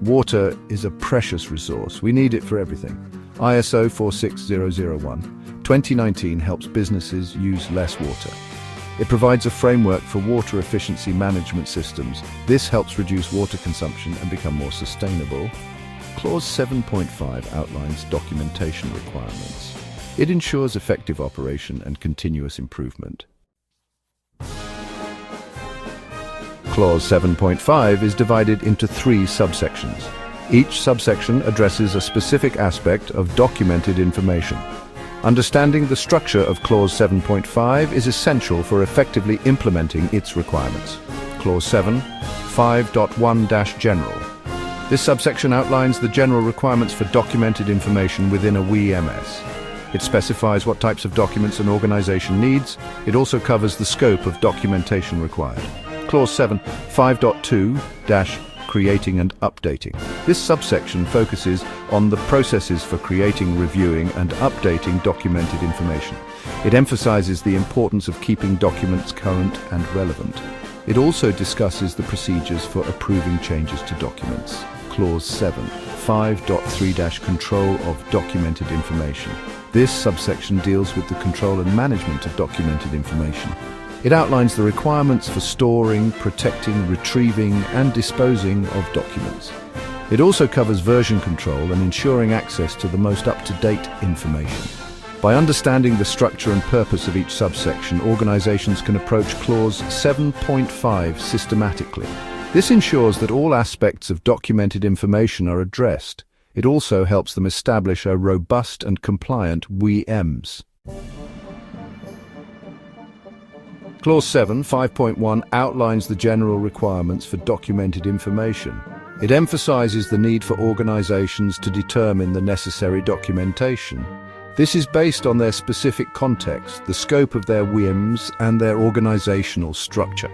Water is a precious resource. We need it for everything. ISO 46001, 2019 helps businesses use less water. It provides a framework for water efficiency management systems. This helps reduce water consumption and become more sustainable. Clause 7.5 outlines documentation requirements. It ensures effective operation and continuous improvement. Clause 7.5 is divided into 3 subsections. Each subsection addresses a specific aspect of documented information. Understanding the structure of Clause 7.5 is essential for effectively implementing its requirements. Clause 7, 5.1-General. This subsection outlines the general requirements for documented information within a WEMS. It specifies what types of documents an organization needs. It also covers the scope of documentation required. Clause 7, 5.2-Creating and Updating. This subsection focuses on the processes for creating, reviewing, and updating documented information. It emphasizes the importance of keeping documents current and relevant. It also discusses the procedures for approving changes to documents. Clause 7, 5.3-Control of documented information. This subsection deals with the control and management of documented information. It outlines the requirements for storing, protecting, retrieving, and disposing of documents. It also covers version control and ensuring access to the most up-to-date information. By understanding the structure and purpose of each subsection, organizations can approach Clause 7.5 systematically. This ensures that all aspects of documented information are addressed. It also helps them establish a robust and compliant WEMS. Clause 7, 5.1 outlines the general requirements for documented information. It emphasizes the need for organizations to determine the necessary documentation. This is based on their specific context, the scope of their WEMS, and their organizational structure.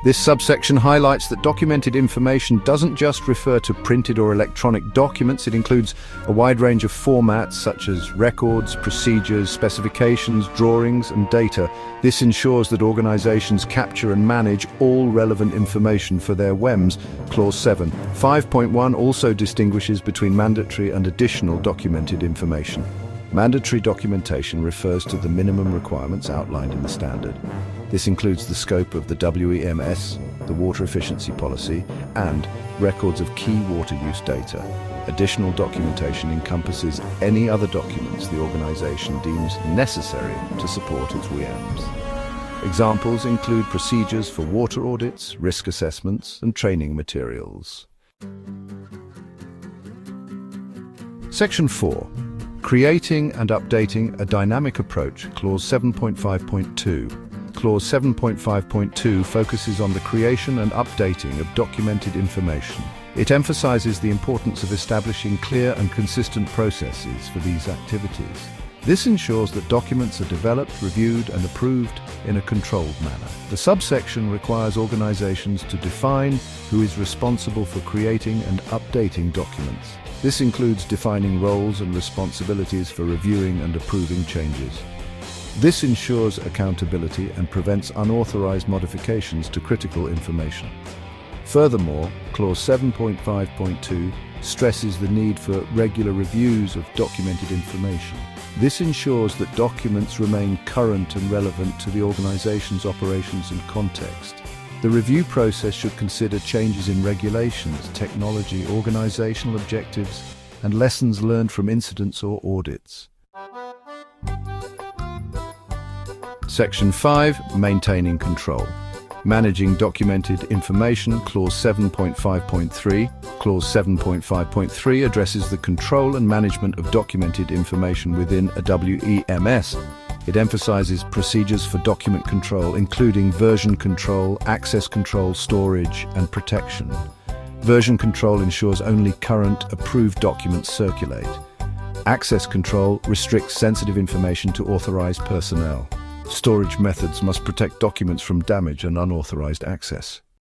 This subsection highlights that documented information doesn't just refer to printed or electronic documents. It includes a wide range of formats such as records, procedures, specifications, drawings, and data. This ensures that organizations capture and manage all relevant information for their WEMS. Clause 7, 5.1 also distinguishes between mandatory and additional documented information. Mandatory documentation refers to the minimum requirements outlined in the standard. This includes the scope of the WEMS, the water efficiency policy, and records of key water use data. Additional documentation encompasses any other documents the organization deems necessary to support its WEMS. Examples include procedures for water audits, risk assessments, and training materials. Section 4. Creating and updating a dynamic approach, Clause 7.5.2. Clause 7.5.2 focuses on the creation and updating of documented information. It emphasizes the importance of establishing clear and consistent processes for these activities. This ensures that documents are developed, reviewed, and approved in a controlled manner. The subsection requires organizations to define who is responsible for creating and updating documents. This includes defining roles and responsibilities for reviewing and approving changes. This ensures accountability and prevents unauthorized modifications to critical information. Furthermore, Clause 7.5.2 stresses the need for regular reviews of documented information. This ensures that documents remain current and relevant to the organization's operations and context. The review process should consider changes in regulations, technology, organizational objectives, and lessons learned from incidents or audits. Section 5. Maintaining control. Managing documented information, Clause 7.5.3. Clause 7.5.3 addresses the control and management of documented information within a WEMS. It emphasizes procedures for document control, including version control, access control, storage, and protection. Version control ensures only current, approved documents circulate. Access control restricts sensitive information to authorized personnel. Storage methods must protect documents from damage and unauthorized access.